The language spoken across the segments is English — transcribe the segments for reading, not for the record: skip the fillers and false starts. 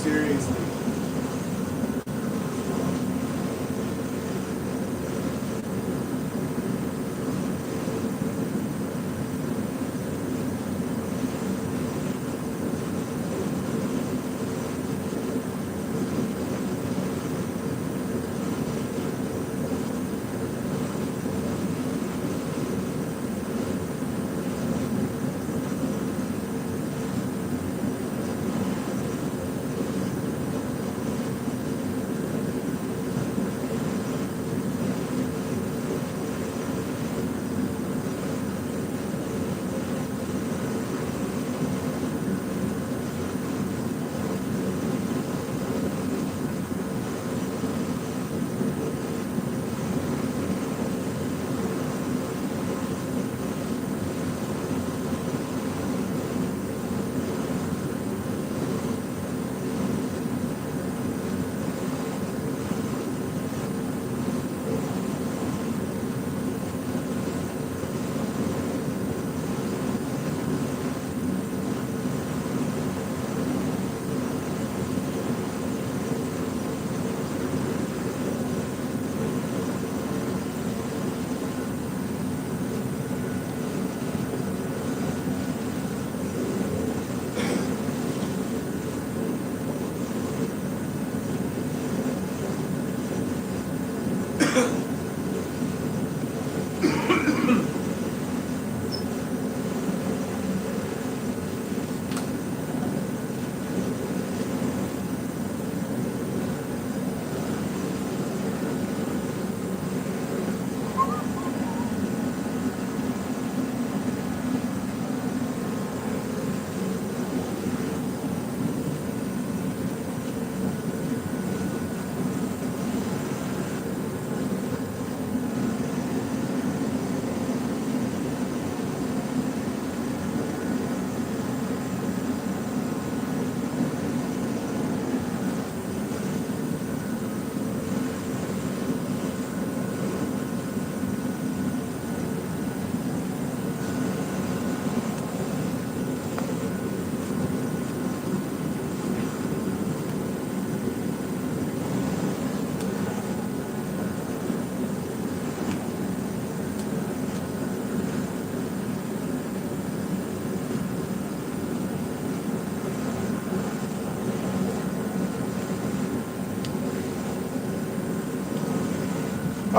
seriously.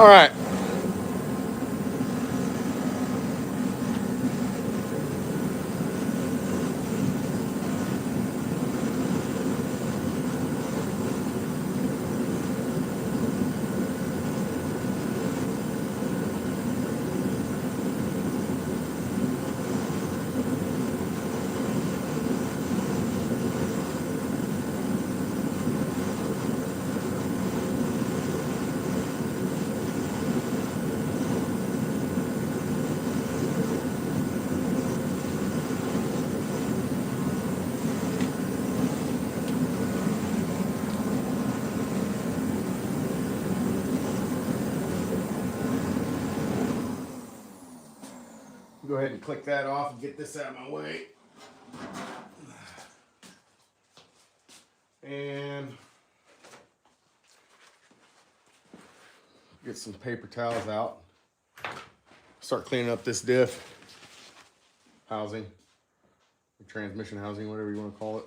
All right. Go ahead and click that off and get this out of my way. And get some paper towels out. Start cleaning up this diff housing, the transmission housing, whatever you want to call it.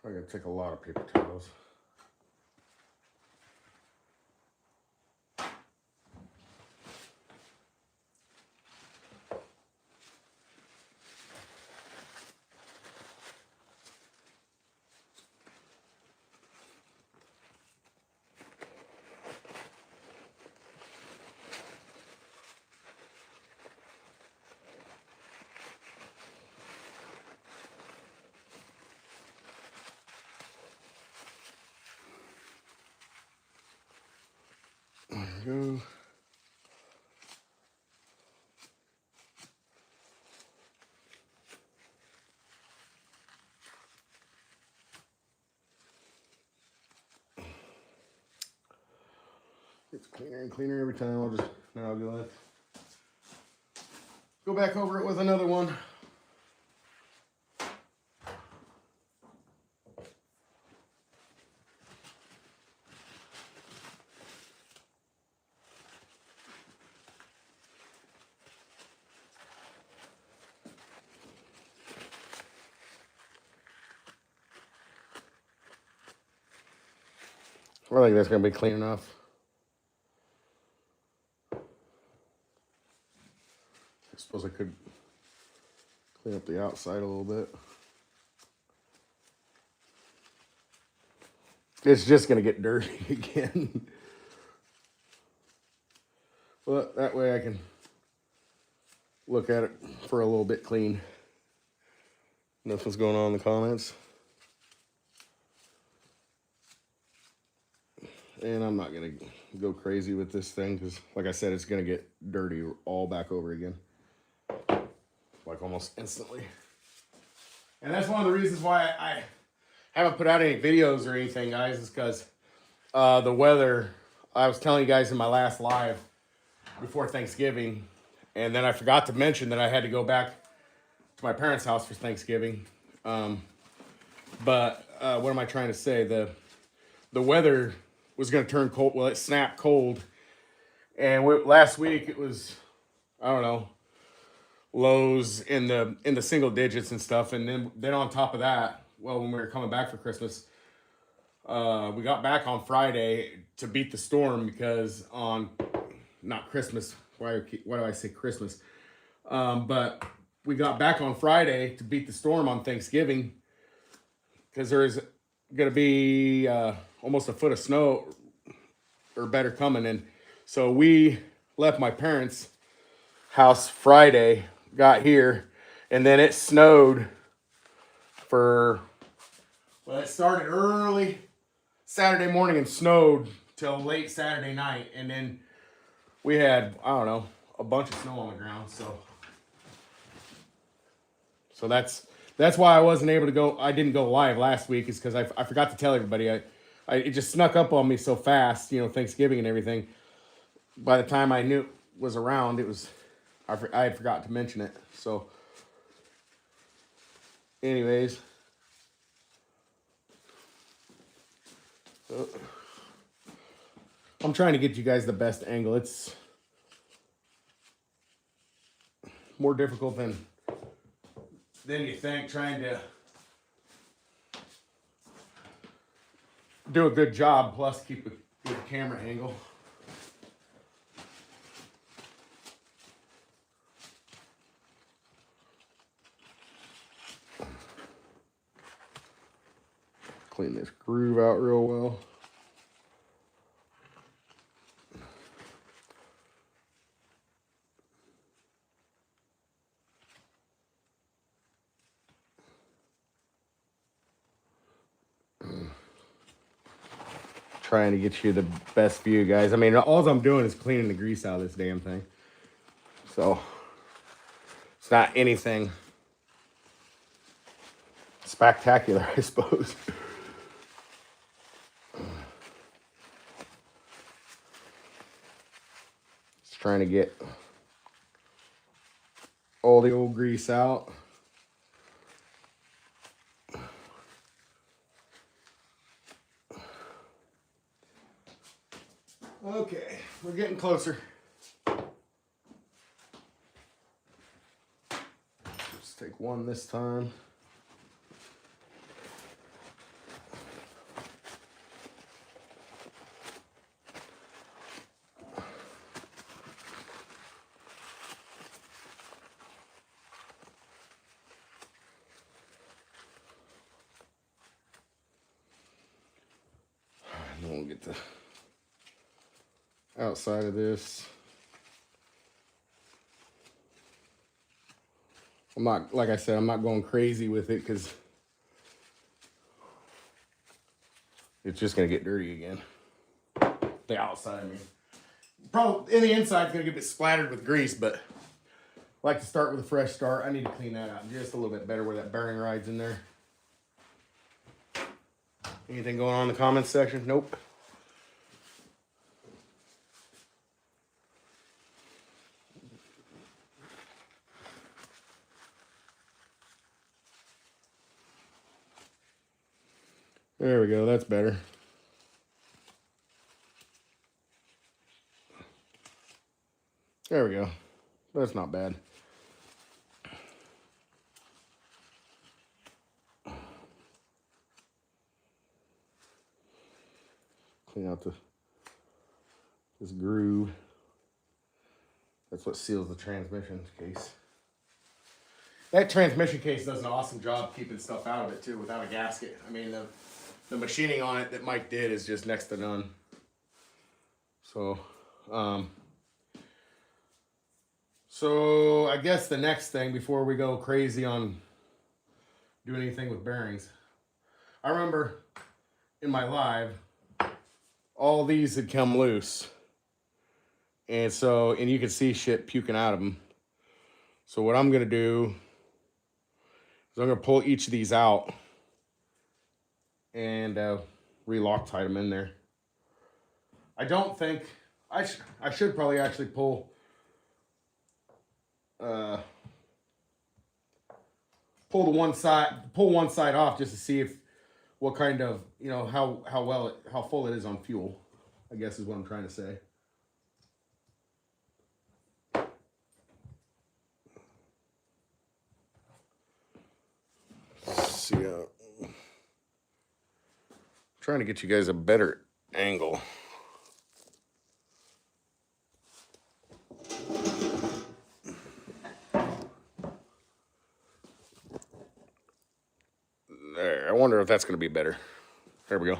I gotta take a lot of paper towels. go. It's cleaner and cleaner every time. I'll go back over it with another one. I think that's gonna be clean enough. I suppose I could clean up the outside a little bit. It's just gonna get dirty again. But that way I can look at it for a little bit clean. Nothing's going on in the comments. And I'm not gonna go crazy with this thing because, like I said, it's gonna get dirty all back over again. Like almost instantly. And that's one of the reasons why I haven't put out any videos or anything, guys, is because the weather. I was telling you guys in my last live before Thanksgiving, and then I forgot to mention that I had to go back to my parents' house for Thanksgiving. But what am I trying to say? The weather was going to turn cold. Well, it snapped cold. And last week it was, I don't know, lows in the single digits and stuff. And then on top of that, well, when we were coming back for Christmas, we got back on Friday to beat the storm because on, not Christmas, why do I say Christmas? But we got back on Friday to beat the storm on Thanksgiving because there's going to be almost a foot of snow or better coming. And so we left my parents' house Friday, got here, and then it snowed for, well, it started early Saturday morning and snowed till late Saturday night. And then we had, I don't know, a bunch of snow on the ground. So that's why I wasn't able to go. I didn't go live last week, is because I forgot to tell everybody. It just snuck up on me so fast, Thanksgiving and everything. By the time I knew it was around, I had forgot to mention it. So, anyways, I'm trying to get you guys the best angle. It's more difficult than you think, trying to do a good job, plus keep a good camera angle. Clean this groove out real well. Trying to get you the best view, guys. I mean, all I'm doing is cleaning the grease out of this damn thing. So, it's not anything spectacular, I suppose. Just trying to get all the old grease out. Okay, we're getting closer. Let's take one this time. And then we'll get the outside of this. I'm not, like I said, I'm not going crazy with it because it's just going to get dirty again. The outside, I mean. Probably in the inside, it's gonna get a bit splattered with grease, but I like to start with a fresh start. I need to clean that out just a little bit better where that bearing rides in there. Anything going on in the comments section? Nope. There we go. That's better. There we go. That's not bad. Clean out this groove. That's what seals the transmission case. That transmission case does an awesome job keeping stuff out of it too without a gasket. I mean, the machining on it that Mike did is just next to none. So, so I guess the next thing before we go crazy on doing anything with bearings, I remember in my live, all these had come loose. And so, and you can see shit puking out of them. So what I'm going to do is I'm going to pull each of these out and re-Loctite them in there. I don't think, I should probably actually pull one side off just to see if what kind of, you know, how full it is on fuel, I guess is what I'm trying to say. See, trying to get you guys a better angle. There, I wonder if that's going to be better. There we go.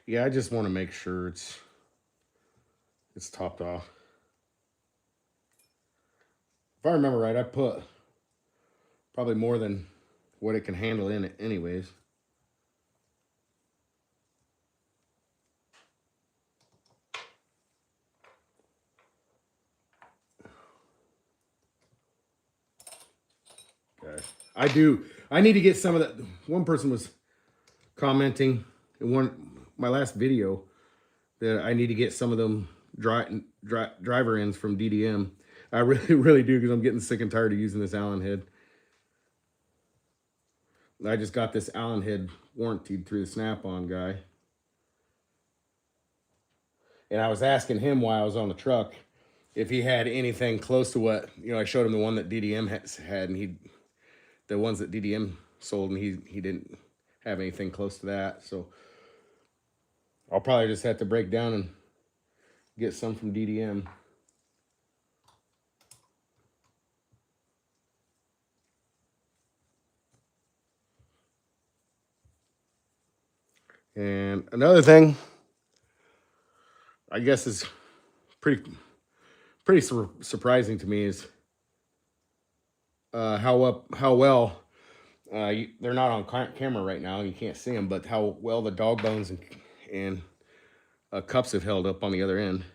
Yeah, I just want to make sure it's topped off. If I remember right, I put probably more than what it can handle in it anyways. Okay. I need to get some of that. One person was commenting in my last video that I need to get some of them driver ends from DDM. I really do, because I'm getting sick and tired of using this Allen head. I just got this Allen head warranted through the Snap-on guy. And I was asking him while I was on the truck if he had anything close to what, you know, I showed him the one that DDM had, and the ones that DDM sold, and he didn't have anything close to that. So I'll probably just have to break down and get some from DDM. And another thing, I guess is pretty surprising to me is how well they're not on camera right now, and you can't see them, but how well the dog bones and cups have held up on the other end.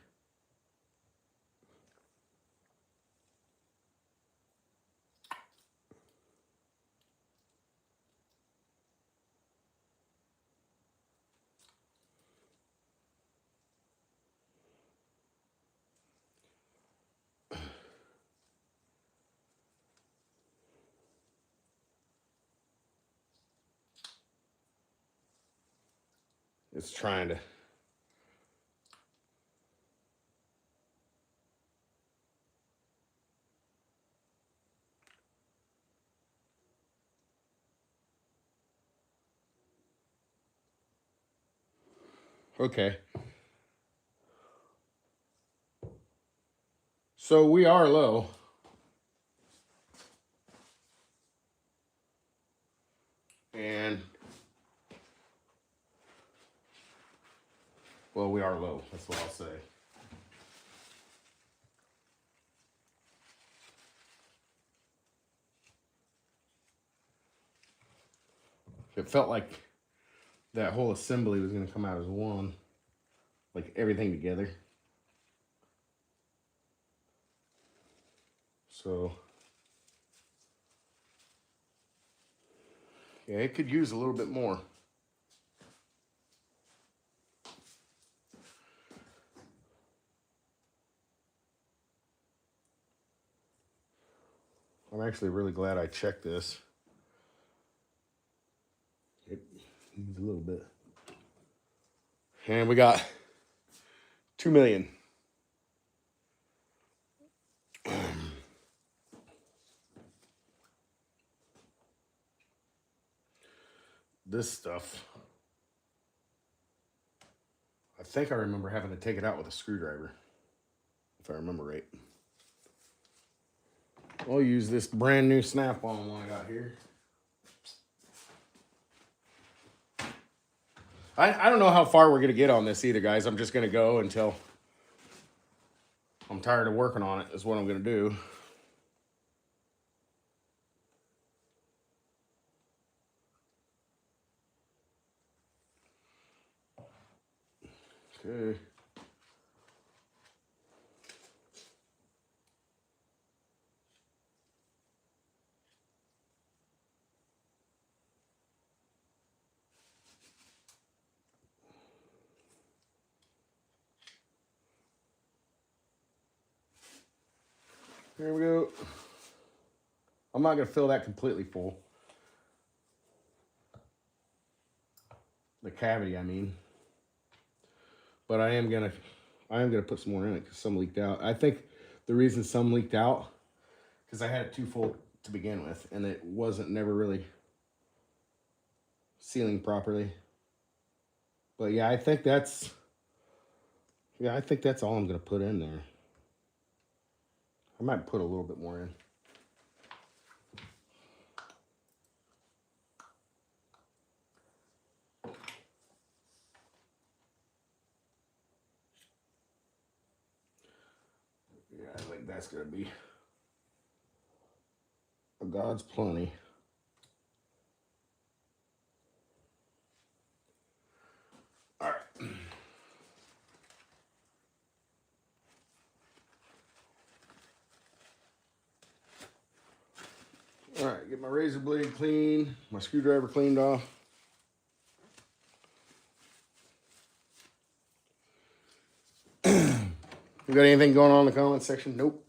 It's trying to. Okay. So we are low. And, well, we are low. That's what I'll say. It felt like that whole assembly was going to come out as one, like everything together. So, yeah, it could use a little bit more. I'm actually really glad I checked this. It needs a little bit. And we got 2 million. This stuff, I think I remember having to take it out with a screwdriver, if I remember right. I'll use this brand new snap-on one I got here. I don't know how far we're going to get on this either, guys. I'm just going to go until I'm tired of working on it, is what I'm going to do. Okay. There we go. I'm not going to fill that completely full. The cavity, I mean. But I am gonna put some more in it because some leaked out. I think the reason some leaked out because I had it too full to begin with, and it wasn't never really sealing properly. But yeah, I think that's all I'm gonna put in there. I might put a little bit more in. Yeah, I think that's gonna be a God's plenty. All right. All right, get my razor blade clean, my screwdriver cleaned off. You got anything going on in the comment section? Nope.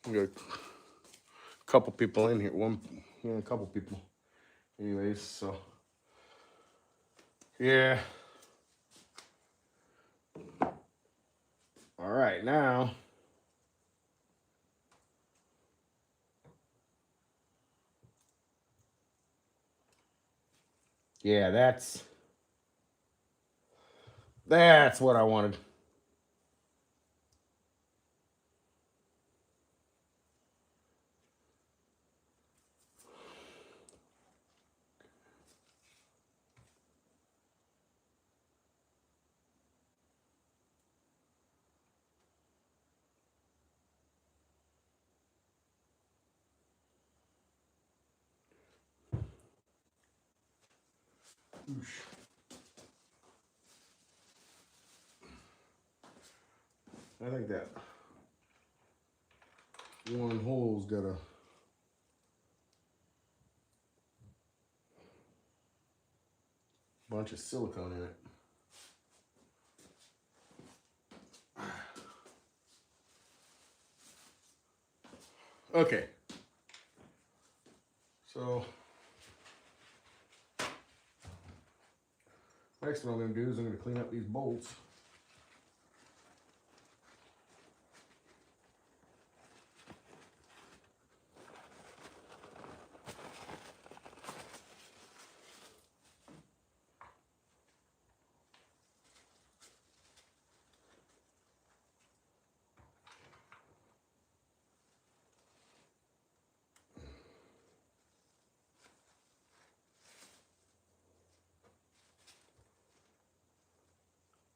We got a couple people in here. A couple people. Anyways, so yeah. All right, now. Yeah, that's what I wanted. I think that one hole's got a bunch of silicone in it. Okay. So next what I'm going to do is I'm going to clean up these bolts.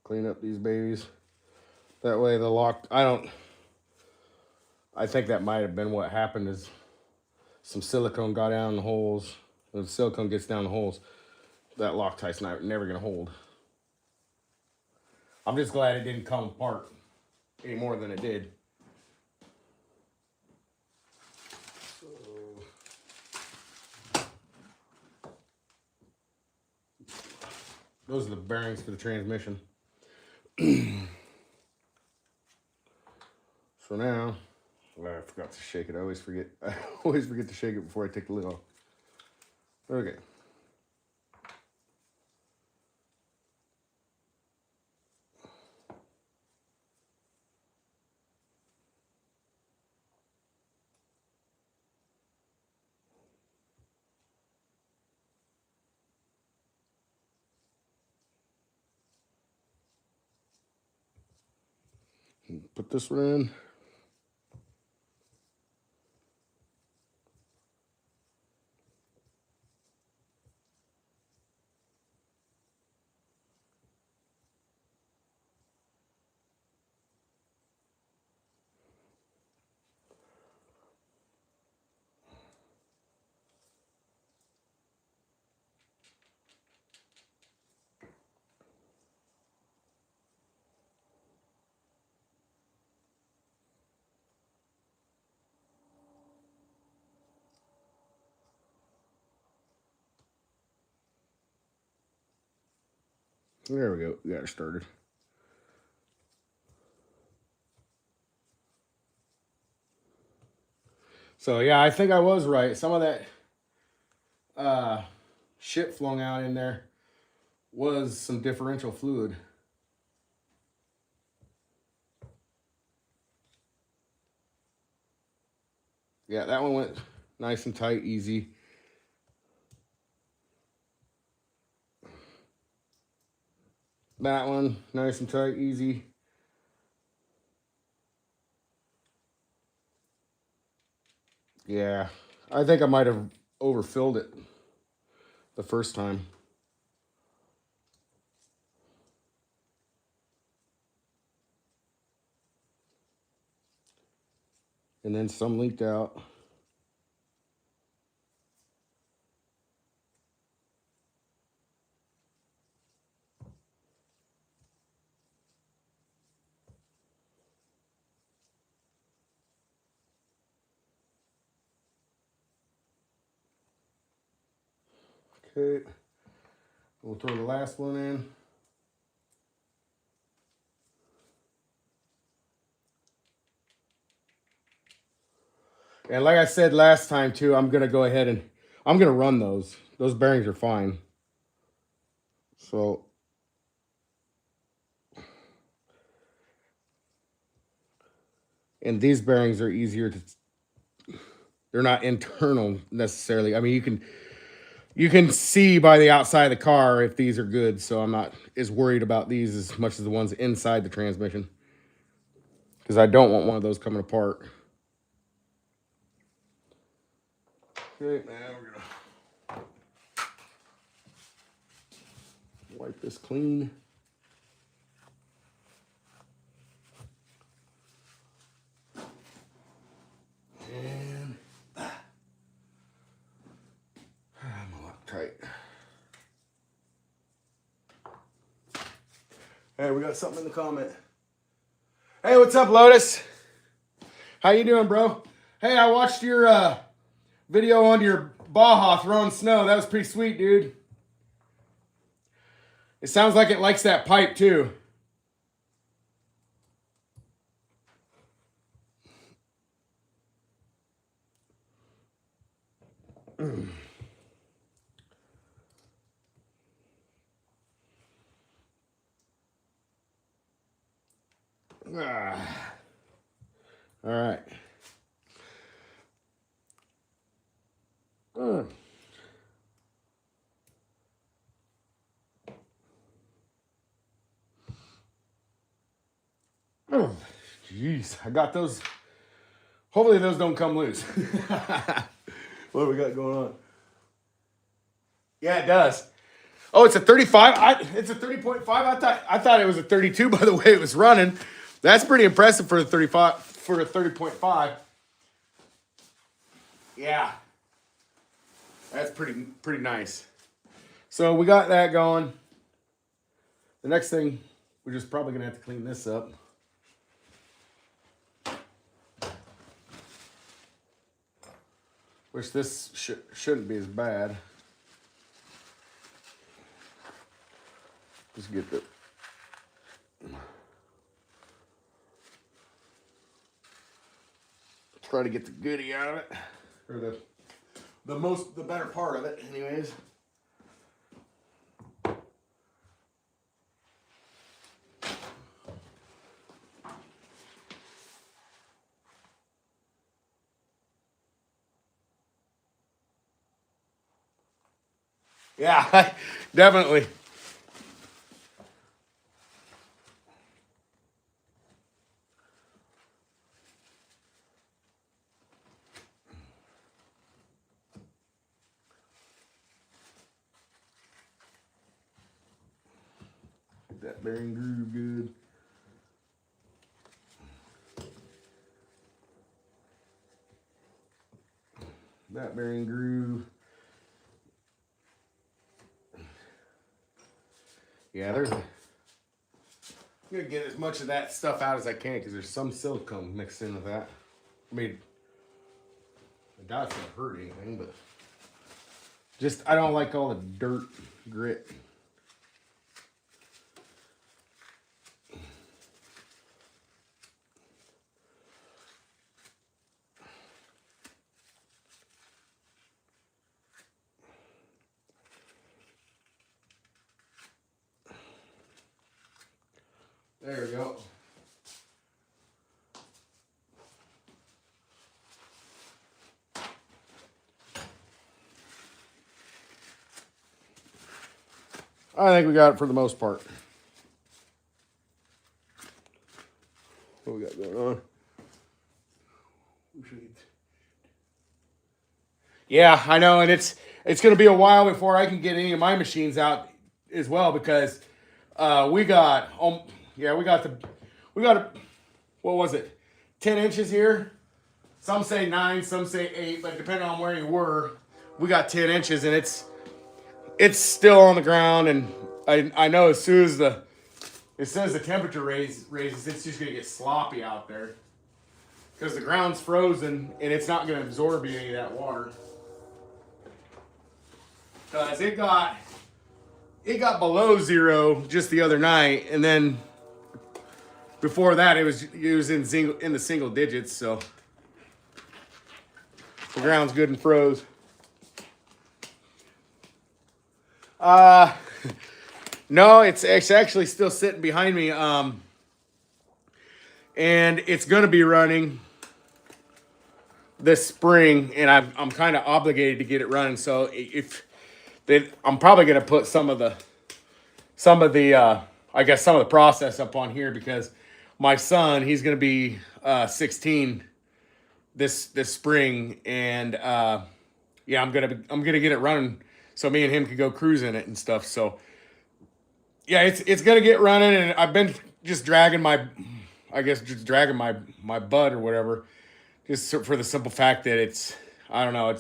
Clean up these babies. That way the lock, I think that might have been what happened is some silicone got down the holes. When the silicone gets down the holes, that Loctite's never gonna hold. I'm just glad it didn't come apart any more than it did. So, those are the bearings for the transmission. So now, I forgot to shake it. I always forget. I always forget to shake it before I take the lid off. Okay. Put this one in. There we go. We got it started. So yeah, I think I was right. Some of that shit flung out in there was some differential fluid. Yeah, that one went nice and tight, easy. That one, nice and tight, easy. Yeah, I think I might have overfilled it the first time. And then some leaked out. Okay, we'll throw the last one in. And like I said last time too, I'm gonna go ahead and I'm gonna run those. Those bearings are fine. So and these bearings are easier to, they're not internal necessarily. I mean, you can see by the outside of the car if these are good, so I'm not as worried about these as much as the ones inside the transmission, because I don't want one of those coming apart. Okay, now we're gonna wipe this clean. And I'm a lot tight. Hey, we got something in the comment. Hey, what's up, Lotus? How you doing, bro? Hey, I watched your video on your Baja throwing snow. That was pretty sweet, dude. It sounds like it likes that pipe, too. All right. Oh, jeez. I got those. Hopefully those don't come loose. What do we got going on? Yeah, it does. Oh, it's a 35. It's a 30.5. I thought it was a 32 by the way it was running. That's pretty impressive for a 35 for a 30.5. Yeah. That's pretty nice. So we got that going. The next thing, we're just probably gonna have to clean this up. Which this shouldn't be as bad. Just get the try to get the goodie out of it, or the better part of it, anyways. Yeah, definitely. Get that bearing groove good. That bearing groove. Yeah, I'm gonna get as much of that stuff out as I can because there's some silicone mixed in with that. I mean, I doubt it's gonna hurt anything, but just I don't like all the dirt, grit. There we go. I think we got it for the most part. What we got going on? Yeah, I know, and it's going to be a while before I can get any of my machines out as well because we got what was it, 10 inches here? Some say 9, some say 8, but depending on where you were, we got 10 inches, and it's still on the ground, and I know as soon as the temperature raises, it's just gonna get sloppy out there because the ground's frozen and it's not gonna absorb any of that water. Because it got below 0 just the other night, and then before that it was in the single digits, so the ground's good and froze. No, it's actually still sitting behind me, and it's gonna be running this spring, and I'm kind of obligated to get it running. So I'm probably gonna put some of the I guess some of the process up on here because my son, he's gonna be 16 this spring, and yeah, I'm gonna get it running so me and him could go cruise in it and stuff. So yeah, it's gonna get running, and I've been just dragging my butt or whatever, just for the simple fact that I don't know,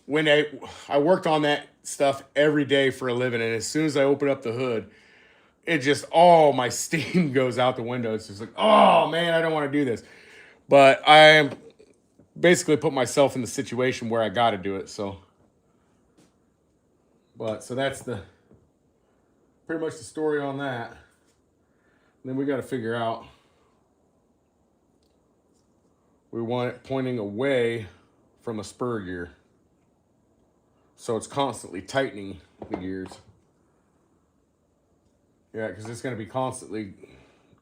when I worked on that stuff every day for a living, and as soon as I open up the hood, it just all my steam goes out the window. It's just like, oh man, I don't want to do this, but I basically put myself in the situation where I got to do it. So that's pretty much the story on that. And then we got to figure out, we want it pointing away from a spur gear, so it's constantly tightening the gears. Yeah, because it's going to be constantly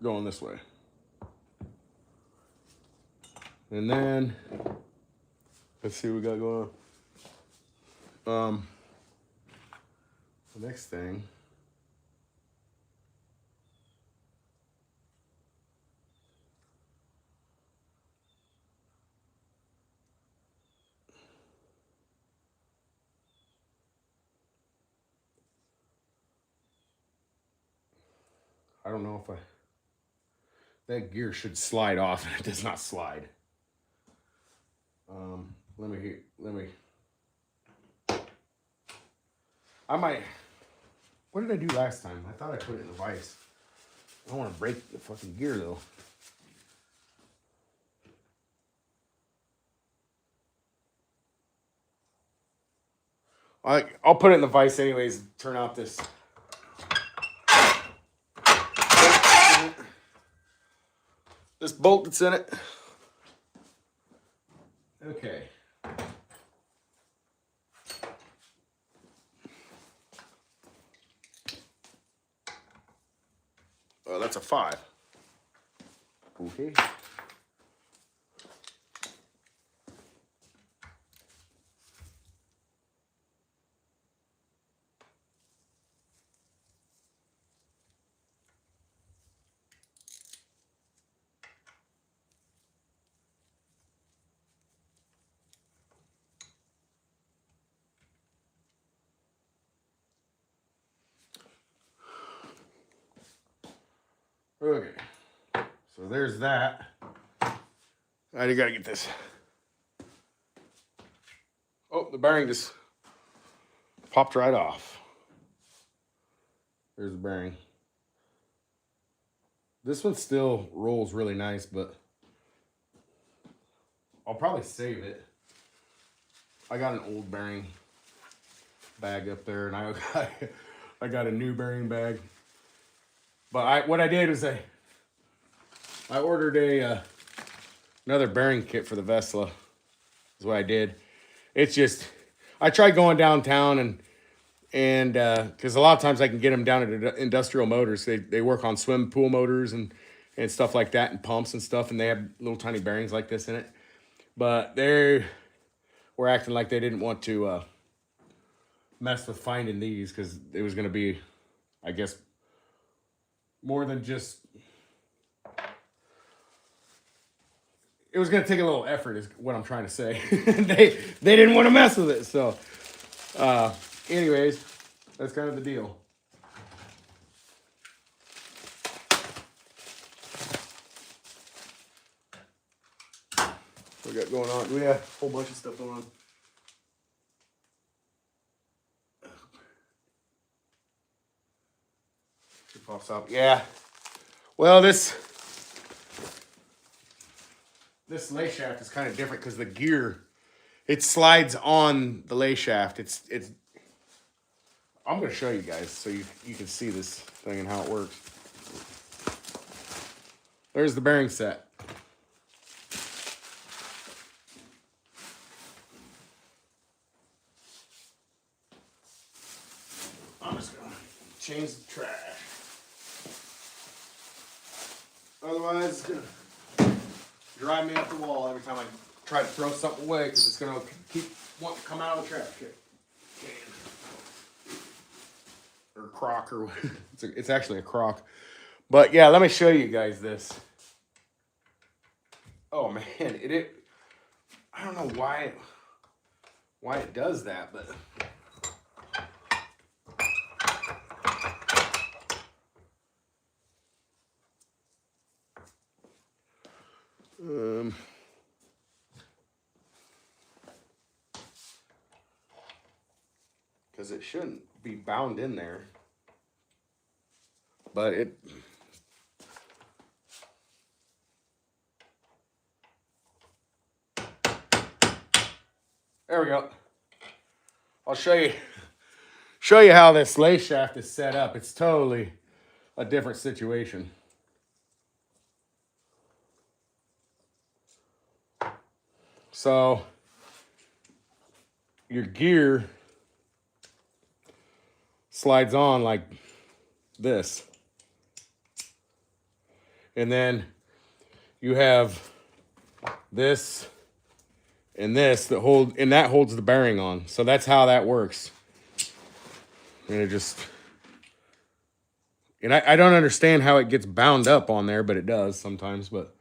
going this way. And then let's see what we got going on. The next thing. I don't know if that gear should slide off, and it does not slide. I might, what did I do last time? I thought I put it in the vise. I don't want to break the fucking gear though. I'll put it in the vise anyways. Turn out this. This bolt that's in it. Okay. Oh, that's a 5. Okay. Okay. So there's that. I gotta get this. Oh, the bearing just popped right off. There's the bearing. This one still rolls really nice, but I'll probably save it. I got an old bearing bag up there, and I got a new bearing bag. But what I did was I ordered another bearing kit for the Vesla. Is what I did. It's just I tried going downtown and because a lot of times I can get them down at Industrial Motors. They work on swim pool motors and stuff like that, and pumps and stuff, and they have little tiny bearings like this in it. But they were acting like they didn't want to mess with finding these because it was going to be, I guess, more than just. It was going to take a little effort, is what I'm trying to say. they didn't want to mess with it, so. Anyways, that's kind of the deal. What we got going on? We have a whole bunch of stuff going on. Two pops up. Yeah. Well, this lay shaft is kind of different because the gear, it slides on the lay shaft. It's. I'm going to show you guys so you can see this thing and how it works. There's the bearing set. I'm just going to change the trash. Otherwise, it's going to drive me up the wall every time I try to throw something away because it's going to keep wanting to come out of the trash can. Or crock, or it's actually a crock. But yeah, let me show you guys this. Oh man, I don't know why it does that, but because it shouldn't be bound in there, but it. There we go. I'll show you how this lay shaft is set up. It's totally a different situation. So your gear slides on like this. And then you have this and this that holds the bearing on. So that's how that works. And I don't understand how it gets bound up on there, but it does sometimes. But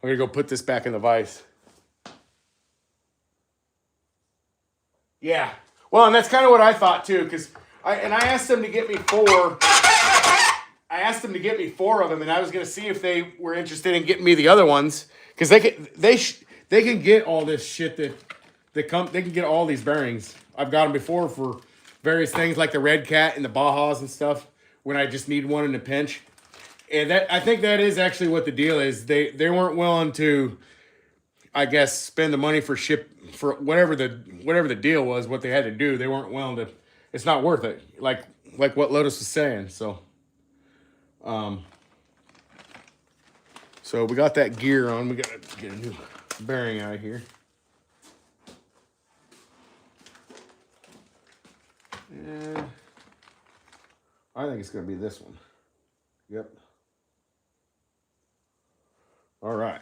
I'm gonna go put this back in the vise. Yeah. Well, and that's kind of what I thought too, because I asked them to get me 4. I asked them to get me 4 of them, and I was going to see if they were interested in getting me the other ones, because they can get all this shit They can get all these bearings. I've got them before for various things like the Red Cat and the Bajas and stuff when I just need one in a pinch. And that, I think that is actually what the deal is. They weren't willing to, I guess, spend the money for whatever the deal was, what they had to do. They weren't willing to. It's not worth it. Like what Lotus was saying. So we got that gear on. We got to get a new bearing out of here. And I think it's going to be this one. Yep. All right.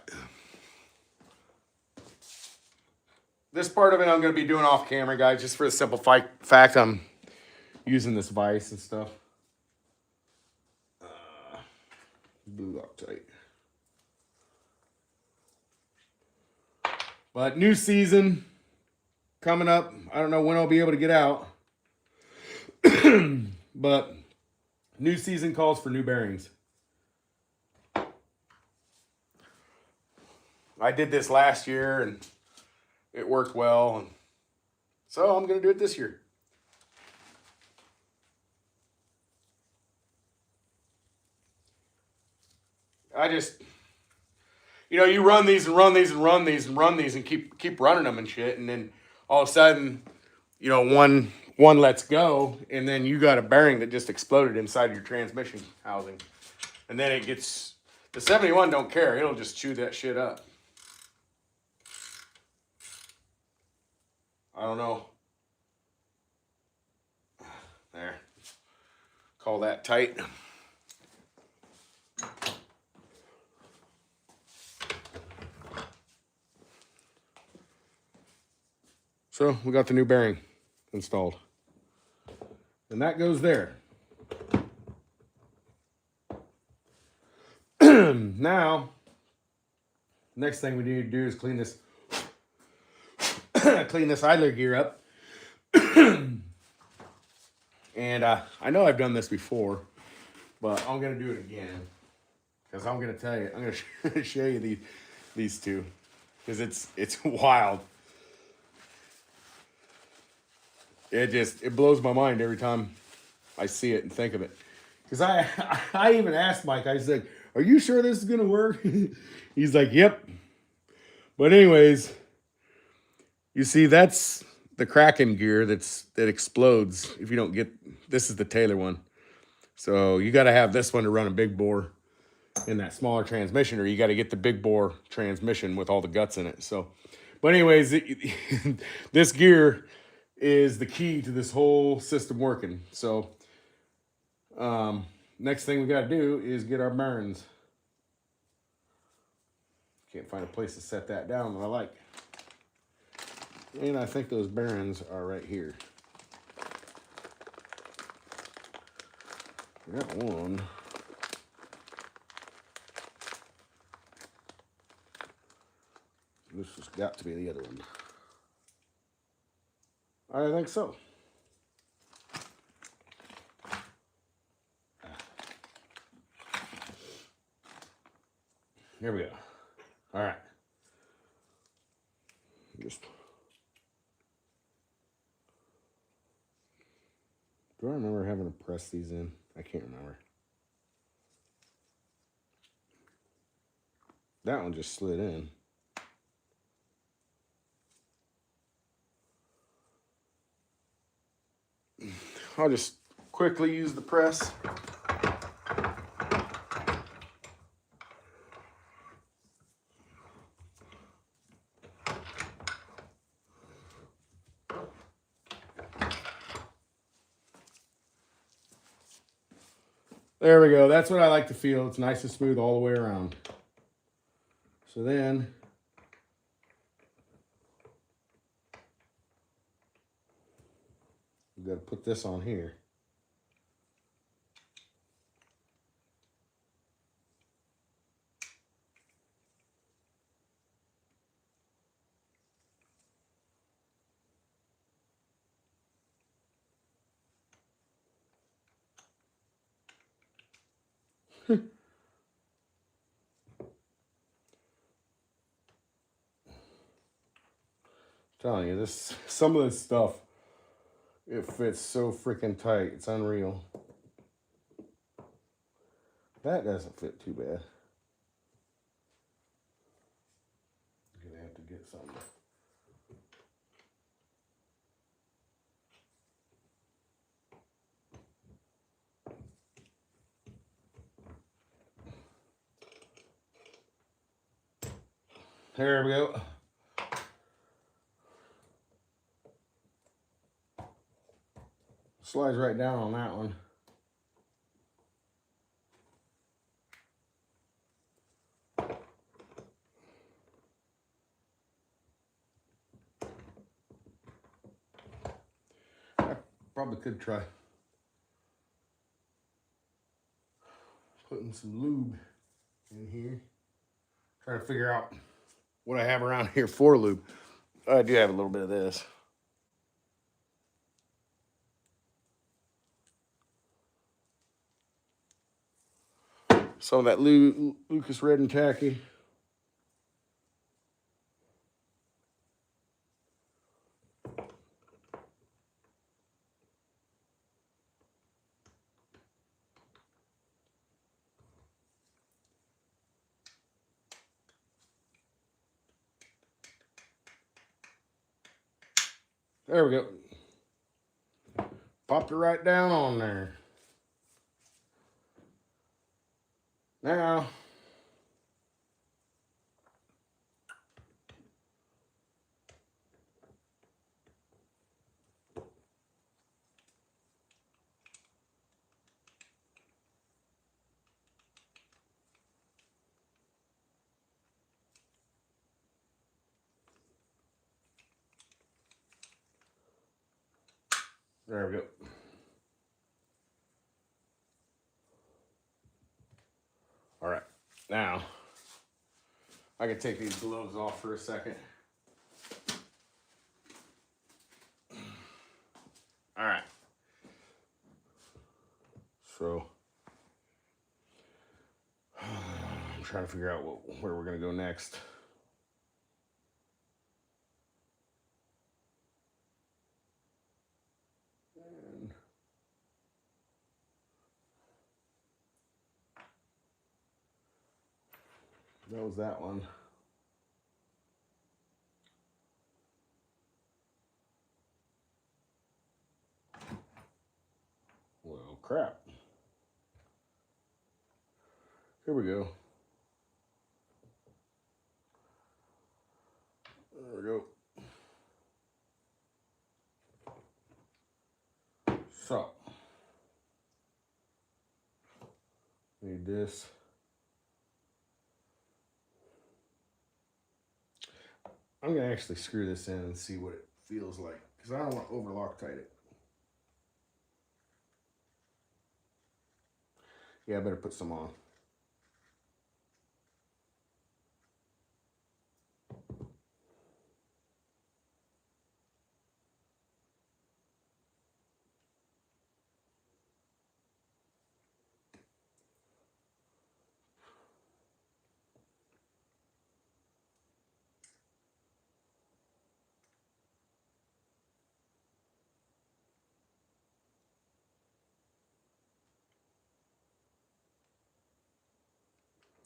This part of it I'm going to be doing off camera, guys, just for the simple fact I'm using this vise and stuff. Blue Loctite. But new season coming up. I don't know when I'll be able to get out. But new season calls for new bearings. I did this last year and it worked well, and so I'm going to do it this year. I just, you run these and run these and run these and run these and keep running them and shit, and then all of a sudden, one lets go, and then you got a bearing that just exploded inside your transmission housing, and then it gets, the 71 don't care, it'll just chew that shit up. I don't know. There. Call that tight. So we got the new bearing installed. And that goes there. Now, next thing we need to do is clean this idler gear up. And I know I've done this before, but I'm going to do it again. Because I'm going to tell you, I'm going to show you these two. Because it's wild. It blows my mind every time I see it and think of it. Because I even asked Mike, I said, are you sure this is going to work? He's like, yep. But anyways, you see, that's the Kraken gear that explodes if you don't get, this is the Taylor one. So you got to have this one to run a big bore in that smaller transmission, or you got to get the big bore transmission with all the guts in it. So, but anyways, this gear is the key to this whole system working. So, next thing we got to do is get our bearings. Can't find a place to set that down that I like. And I think those bearings are right here. I got one. This has got to be the other one. I think so. Here we go. All right. Just. Do I remember having to press these in? I can't remember. That one just slid in. I'll just quickly use the press. There we go. That's what I like to feel. It's nice and smooth all the way around. So then, we've got to put this on here. telling you, some of this stuff, it fits so freaking tight. It's unreal. That doesn't fit too bad. I'm gonna have to get something. There we go. Slides right down on that one. I probably could try putting some lube in here. Trying to figure out what I have around here for lube. I do have a little bit of this. Some of that Lucas Red and Tacky. There we go. Popped it right down on there. Now, there we go. All right, now I can take these gloves off for a second. All right. So I'm trying to figure out where we're gonna go next. And that was that one. Well, crap. Here we go. There we go. So, need this. I'm gonna actually screw this in and see what it feels like, because I don't want to over Loctite it. Yeah, I better put some on.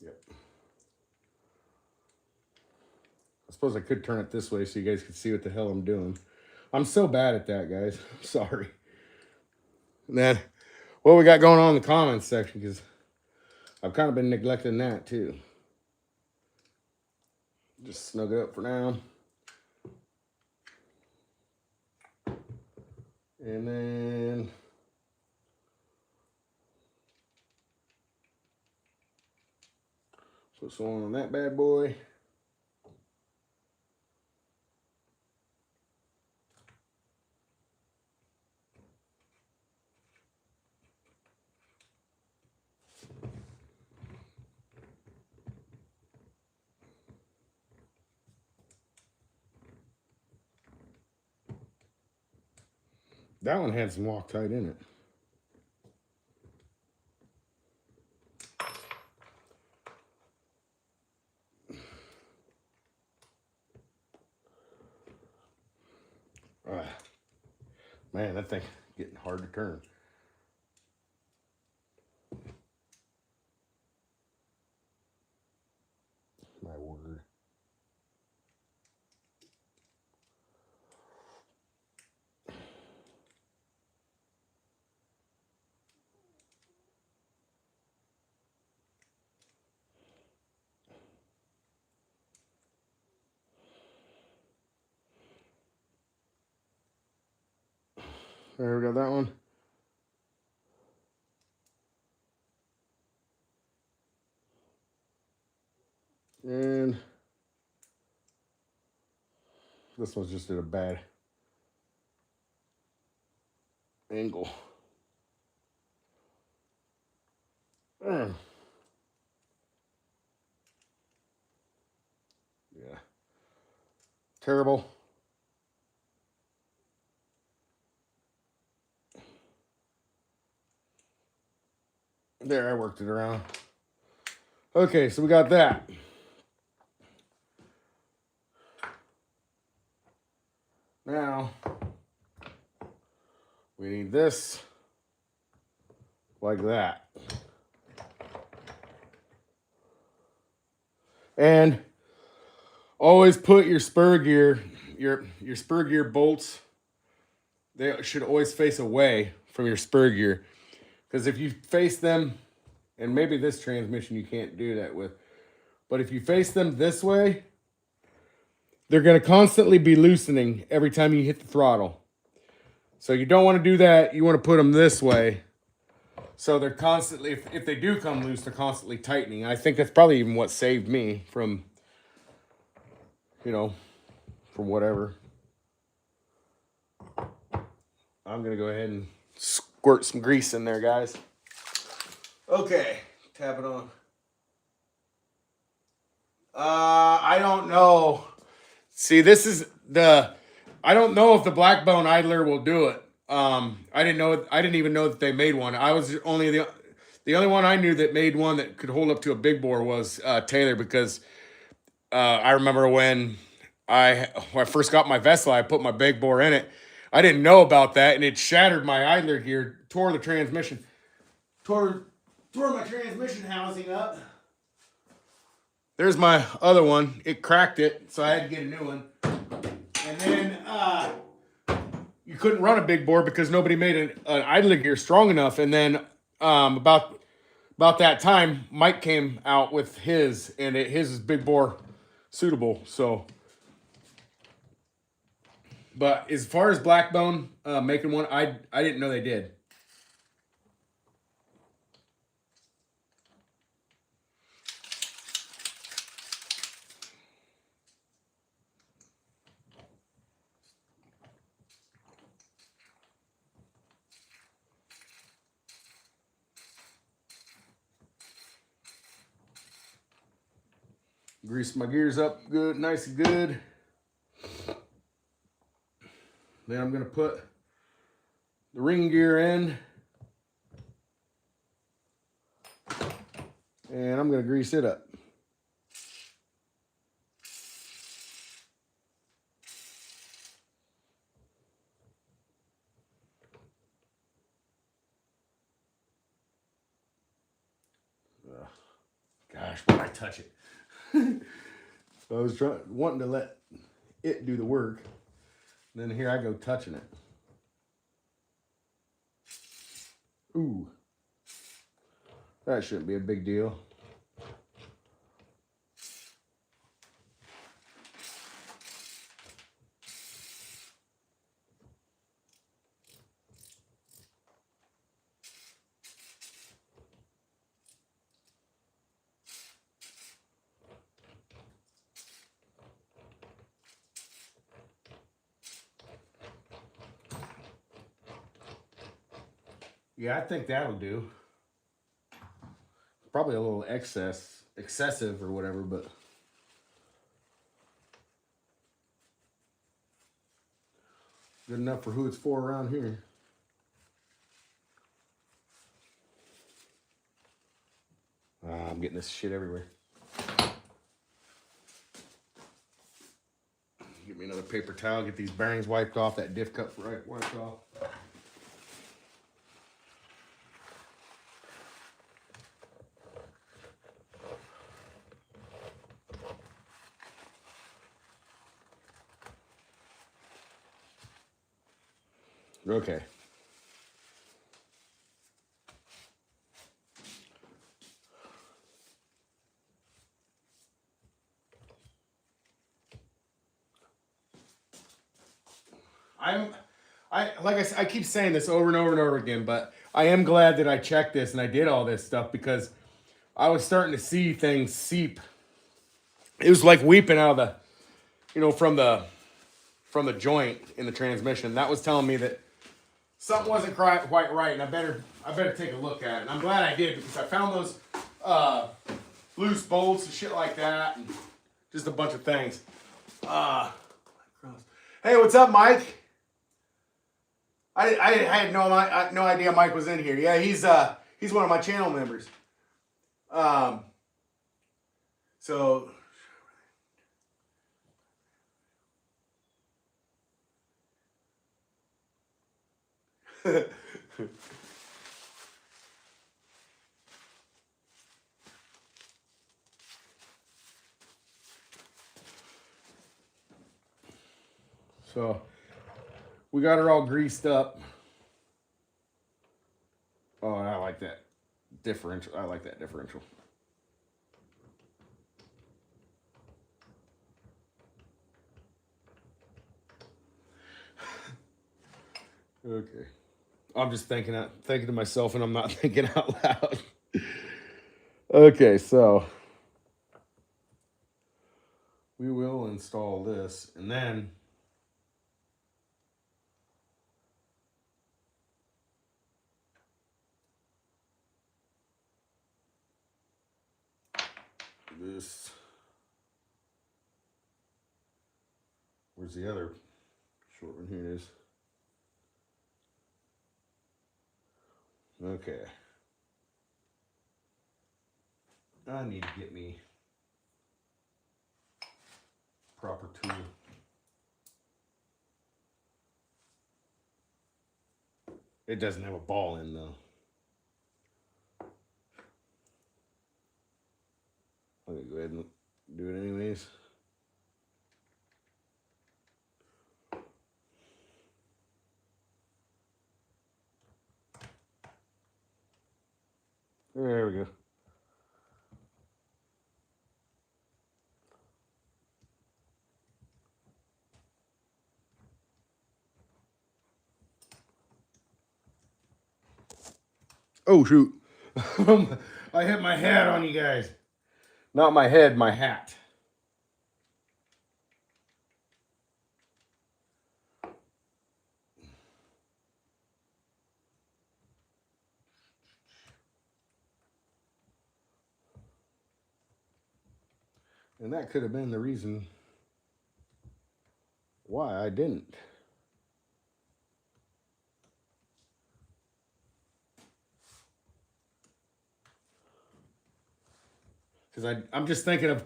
Yep. I suppose I could turn it this way so you guys could see what the hell I'm doing. I'm so bad at that, guys. Sorry. And then, what we got going on in the comments section, because I've kind of been neglecting that too. Just snug it up for now. And then put some on that bad boy. That one had some Loctite in it. Man, that thing getting hard to turn. My word. There, we got that one. And this one's just at a bad angle. Yeah. Terrible. There, I worked it around. Okay, so we got that. Now, we need this like that. And always put your spur gear, your spur gear bolts, they should always face away from your spur gear. Because if you face them, and maybe this transmission you can't do that with, but if you face them this way, they're going to constantly be loosening every time you hit the throttle. So you don't want to do that. You want to put them this way. So they're constantly, if they do come loose, they're constantly tightening. I think that's probably even what saved me from, from whatever. I'm going to go ahead and squirt some grease in there, guys. Okay, tap it on. I don't know. See, this is I don't know if the black bone idler will do it. I didn't even know that they made one. I was only the only one I knew that made one that could hold up to a big bore was Taylor, because I remember when I first got my Vesla, I put my big bore in it. I didn't know about that, and it shattered my idler gear, tore the transmission, tore my transmission housing up. There's my other one. It cracked it, so I had to get a new one. And then you couldn't run a big bore because nobody made an idler gear strong enough. And then about that time, Mike came out with his, and his is big bore suitable. So, but as far as Blackbone making one, I didn't know they did. Grease my gears up good, nice and good. Then I'm going to put the ring gear in. And I'm going to grease it up. Gosh, why did I touch it? So I was wanting to let it do the work. And then here I go touching it. Ooh. That shouldn't be a big deal. Yeah, I think that'll do. Probably a little excessive or whatever, but good enough for who it's for around here. I'm getting this shit everywhere. Give me another paper towel, get these bearings wiped off, that diff cup wiped off. Okay. Like I said, I keep saying this over and over and over again, but I am glad that I checked this and I did all this stuff because I was starting to see things seep. It was like weeping out of the, from the joint in the transmission. That was telling me that something wasn't quite right, and I better take a look at it. And I'm glad I did because I found those loose bolts and shit like that, and just a bunch of things. Hey, what's up, Mike? I had no idea Mike was in here. Yeah, he's one of my channel members. So so we got her all greased up. Oh, and I like that differential. I like that differential. Okay. I'm just thinking to myself, and I'm not thinking out loud. Okay, so we will install this, and then this. Where's the other short one? Here it is. Okay. I need to get me proper tool. It doesn't have a ball in though. I'm gonna go ahead and do it anyways. There we go. Oh shoot. I hit my hat on you guys. Not my head, my hat. And that could have been the reason why I didn't. Because I'm just thinking of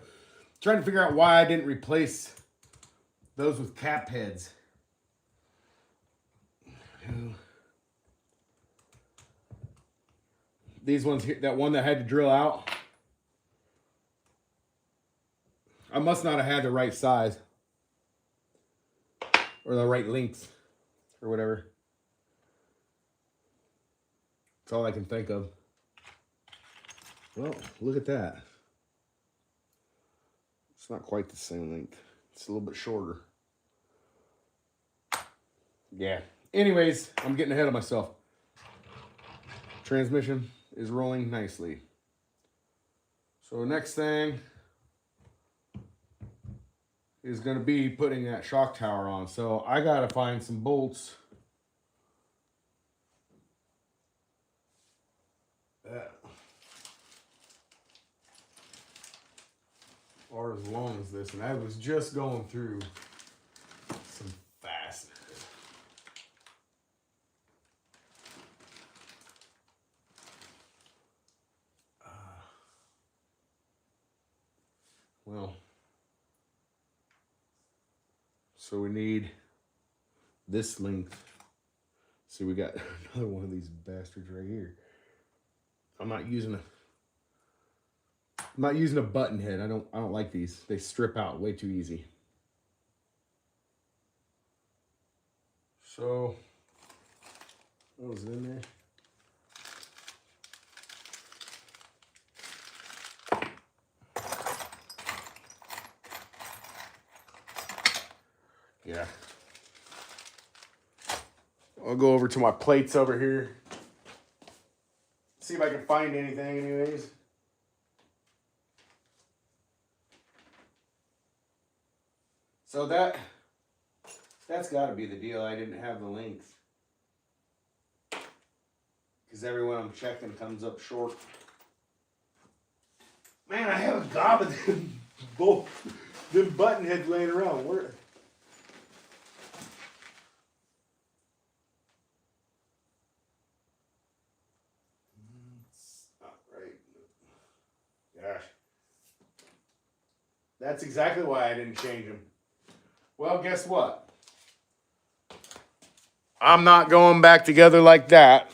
trying to figure out why I didn't replace those with cap heads. These ones here, that one that had to drill out, I must not have had the right size or the right length or whatever. That's all I can think of. Well, look at that. It's not quite the same length. It's a little bit shorter. Yeah. Anyways, I'm getting ahead of myself. Transmission is rolling nicely. So next thing is going to be putting that shock tower on. So I got to find some bolts that are as long as this. And I was just going through some fasteners. Well, So we need this length. See, we got another one of these bastards right here. I'm not using a button head. I don't like these. They strip out way too easy. So what was in there? Yeah. I'll go over to my plates over here. See if I can find anything anyways. So that's got to be the deal. I didn't have the length. Because everyone I'm checking comes up short. Man, I have a gob of them button heads laying around. Where? It's not right. Gosh. That's exactly why I didn't change them. Well, guess what? I'm not going back together like that.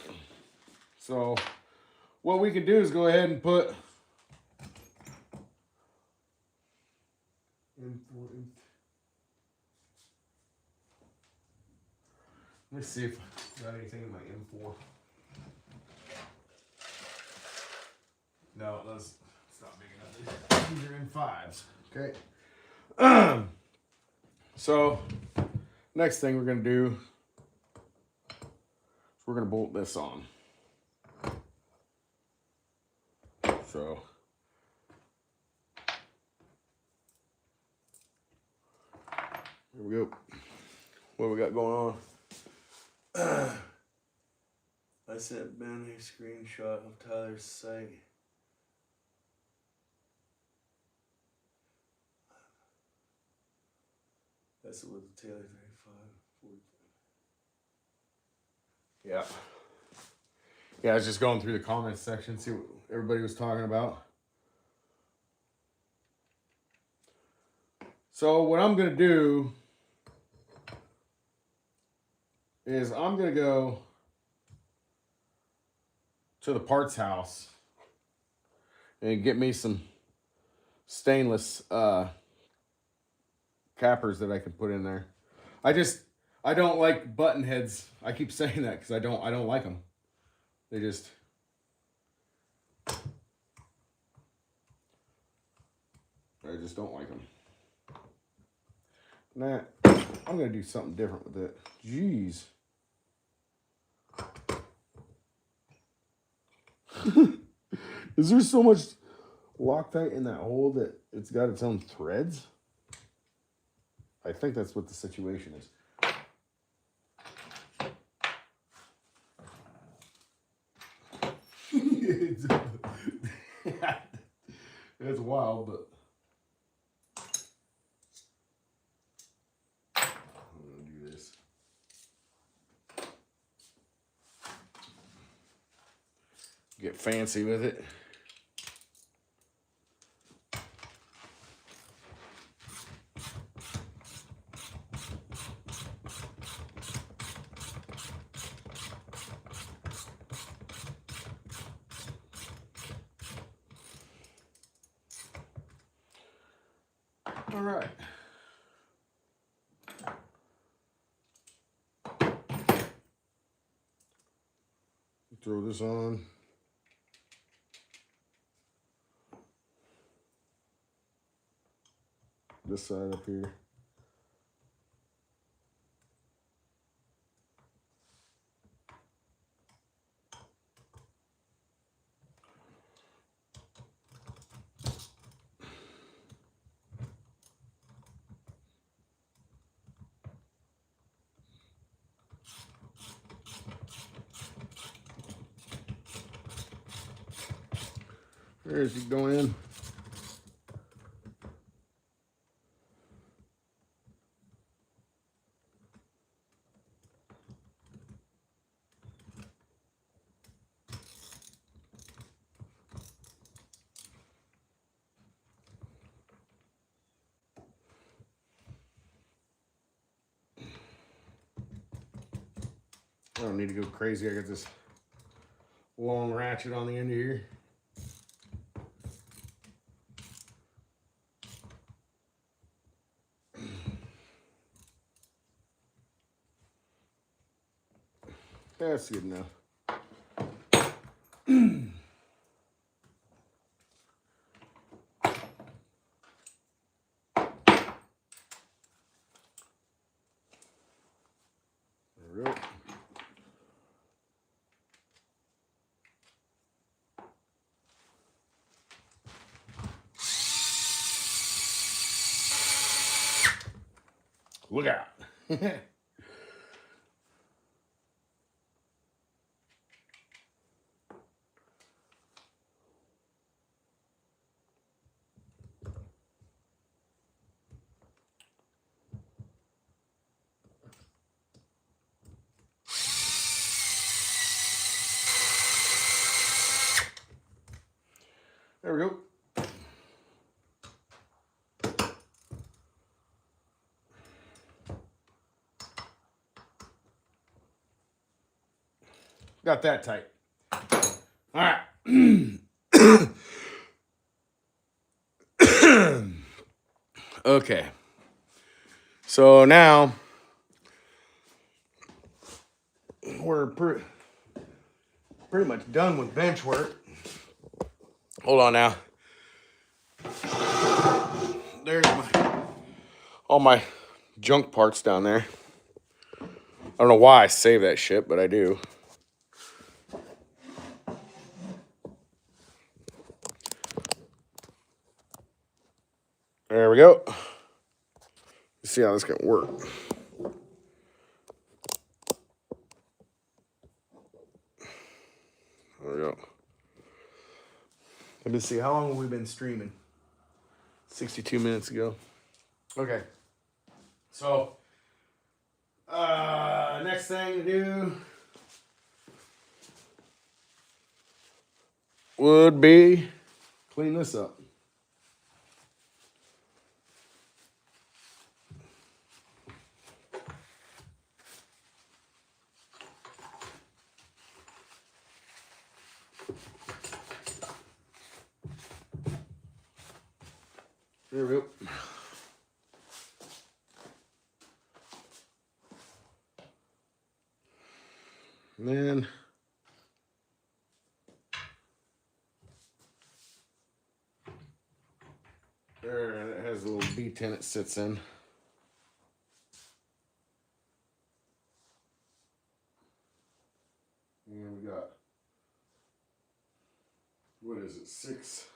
So what we could do is go ahead and put M4. Let's see if I got anything in my M4. No, it's not big enough. These are M5s. Okay. So next thing we're gonna do is we're gonna bolt this on. So here we go. What we got going on? I sent Ben a screenshot of Tyler's site. That's with the Taylor 35. Yeah. Yeah, I was just going through the comments section, see what everybody was talking about. So what I'm gonna do is I'm gonna go to the parts house and get me some stainless cappers that I can put in there. I don't like button heads. I keep saying that because I don't like them. They just don't like them. Nah, I'm gonna do something different with it. Jeez. Is there so much Loctite in that hole that it's got its own threads? I think that's what the situation is. It's wild, but I'm gonna do this. Get fancy with it. All right. Throw this on. This side up here. There's it going in. I don't need to go crazy. I got this long ratchet on the end of here. That's good enough. There we go. Look out. There we go. Got that tight. All right. Okay. So now we're pretty much done with bench work. Hold on now. There's all my junk parts down there. I don't know why I save that shit, but I do. There we go. Let's see how this can work. There we go. Let me see. How long have we been streaming? 62 minutes ago. Okay. So, next thing to do would be clean this up. There we go. And then there, it has a little B10 it sits in. And we got, what is it, six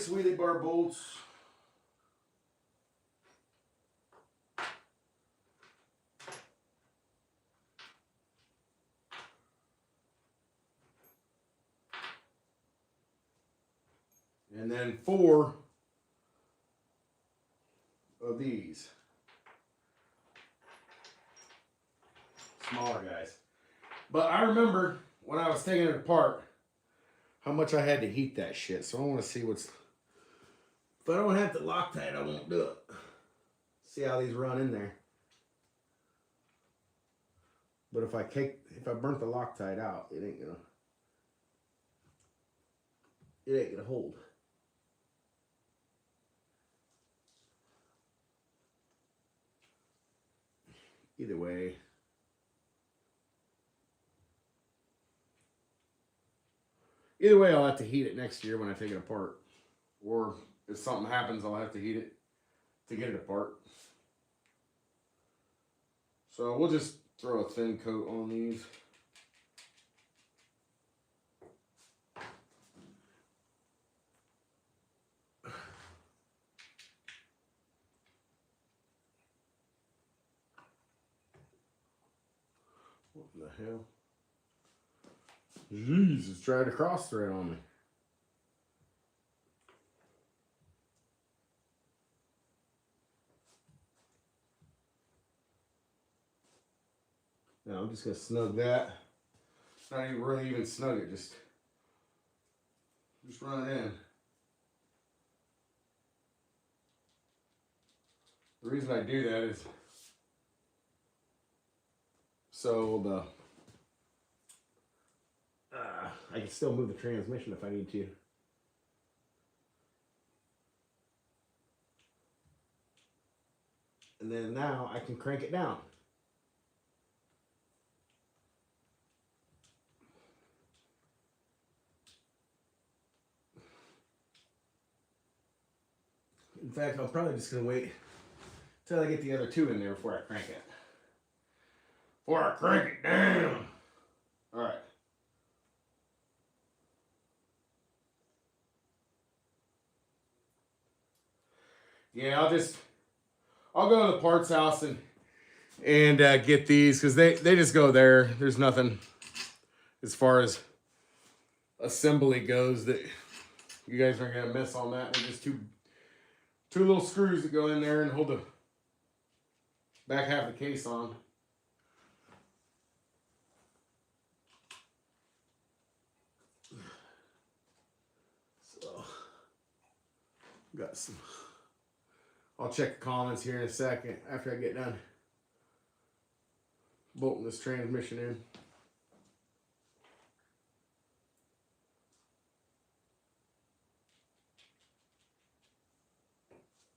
wheelie bar bolts. And then 4 of these smaller guys. But I remember when I was taking it apart how much I had to heat that shit. So I want to see what's, if I don't have the Loctite, I won't do it. See how these run in there. But if I burnt the Loctite out, it ain't gonna hold. Either way, I'll have to heat it next year when I take it apart. Or if something happens, I'll have to heat it to get it apart. So we'll just throw a thin coat on these. What the hell? Jeez, it's tried to cross thread on me. Now I'm just gonna snug that. Not even really even snug it, just run it in. The reason I do that is So I can still move the transmission if I need to. And then now I can crank it down. In fact, I'm probably just going to wait till I get the other two in there before I crank it. Before I crank it down. All right. Yeah, I'll go to the parts house and get these because they just go there. There's nothing as far as assembly goes that you guys aren't gonna miss on that. They're just two little screws that go in there and hold the back half of the case on. So got some. I'll check the comments here in a second after I get done bolting this transmission in.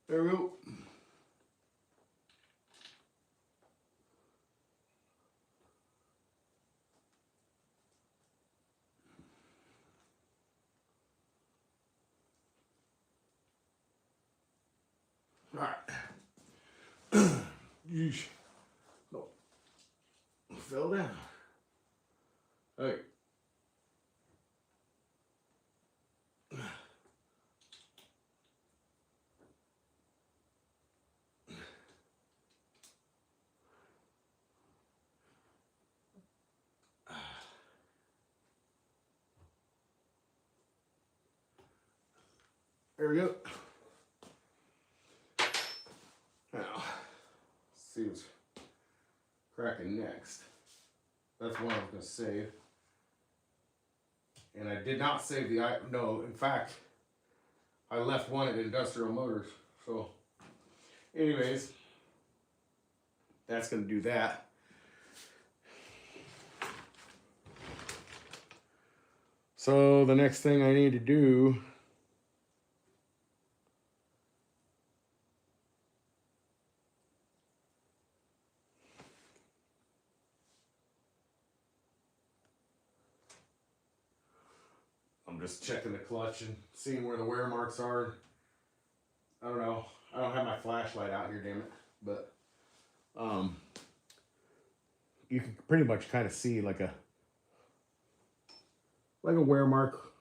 There we go. All right. Yeesh. No. Fell down. Okay. There we go. Now, let's see what's cracking next. That's one I was going to save. And I did not save the, no, in fact, I left one at Industrial Motors. So, anyways, that's going to do that. So, the next thing I need to do just checking the clutch and seeing where the wear marks are. I don't know. I don't have my flashlight out here, damn it. But you can pretty much kind of see like a wear mark.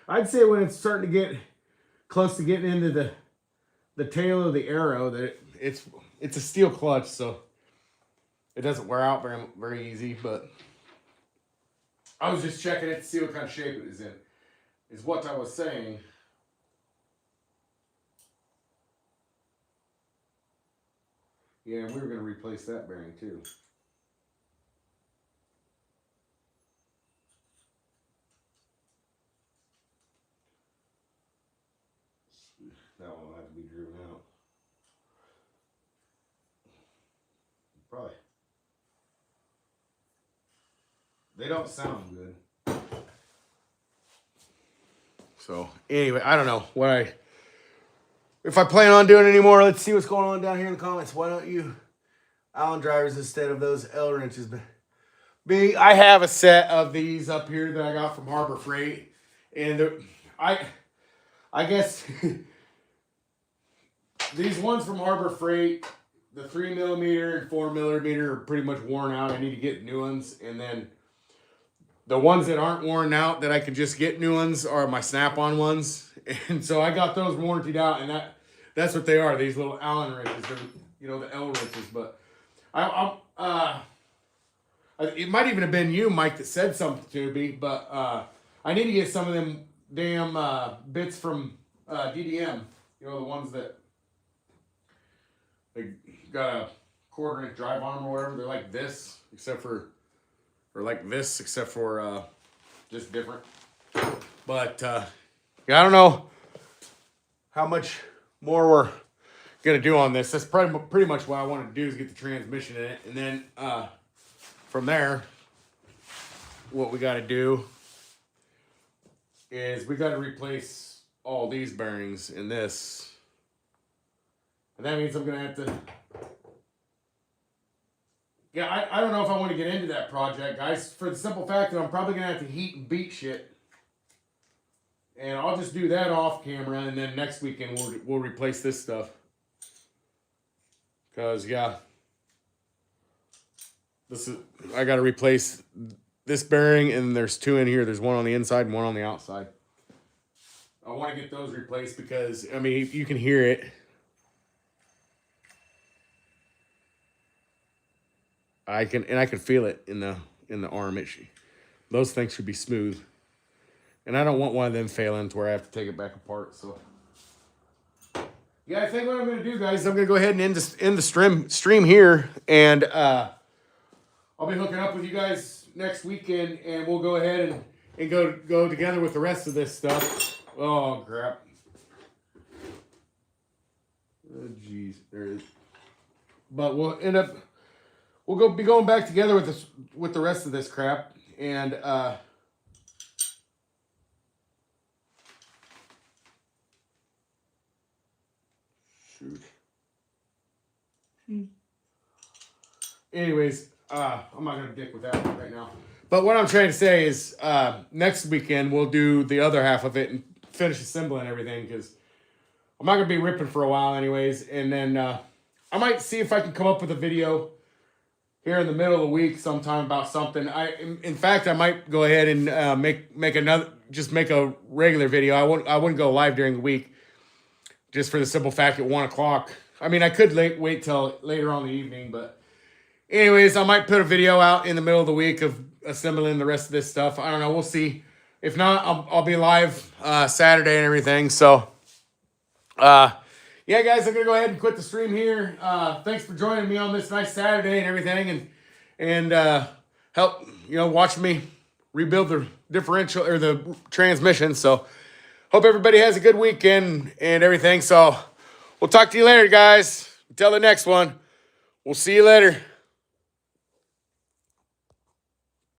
I'd say when it's starting to get close to getting into the tail of the arrow that it's a steel clutch, so it doesn't wear out very easy, but I was just checking it to see what kind of shape it is in, is what I was saying. Yeah, and we were going to replace that bearing too. That one will have to be driven out. Probably. They don't sound good. So anyway, I don't know if I plan on doing anymore. Let's see what's going on down here in the comments. Why don't you Allen drivers instead of those L wrenches? I have a set of these up here that I got from Harbor Freight, and I guess these ones from Harbor Freight, the 3mm and 4mm are pretty much worn out. I need to get new ones, and then the ones that aren't worn out that I could just get new ones are my Snap-on ones. And so I got those warrantied out, and that's what they are. These little Allen wrenches, they're, the L wrenches. But it might even have been you, Mike, that said something to me. But I need to get some of them damn bits from DDM. The ones that they got a 1/4 inch drive on them or whatever. They're like this, except for just different. But yeah, I don't know how much more we're gonna do on this. That's pretty much what I want to do is get the transmission in it, and then from there, what we got to do is we got to replace all these bearings in this. And that means I'm going to have to... Yeah, I don't know if I want to get into that project, guys, for the simple fact that I'm probably going to have to heat and beat shit. And I'll just do that off camera, and then next weekend we'll replace this stuff. Because, yeah, I got to replace this bearing, and there's two in here. There's one on the inside and one on the outside. I want to get those replaced because, I mean, you can hear it. I can feel it in the arm. Those things should be smooth. And I don't want one of them failing to where I have to take it back apart. So, yeah, I think what I'm going to do, guys, I'm going to go ahead and end the stream here. And I'll be hooking up with you guys next weekend. And we'll go ahead and go together with the rest of this stuff. Oh, crap. Oh, jeez. There it is. But we'll be going back together with the rest of this crap. And shoot. Anyways, I'm not gonna dick with that right now. But what I'm trying to say is, next weekend we'll do the other half of it and finish assembling everything, because I'm not gonna be ripping for a while, anyways. And then I might see if I can come up with a video here in the middle of the week sometime about something. In fact, I might go ahead and make a regular video. I wouldn't go live during the week, just for the simple fact at 1 o'clock. I mean, I could wait till later on in the evening, but anyways, I might put a video out in the middle of the week of assembling the rest of this stuff. I don't know. We'll see. If not, I'll be live Saturday and everything. So, yeah, guys, I'm going to go ahead and quit the stream here. Thanks for joining me on this nice Saturday and everything, and help, watch me rebuild the differential or the transmission. So, hope everybody has a good weekend and everything. So, we'll talk to you later, guys. Until the next one, we'll see you later.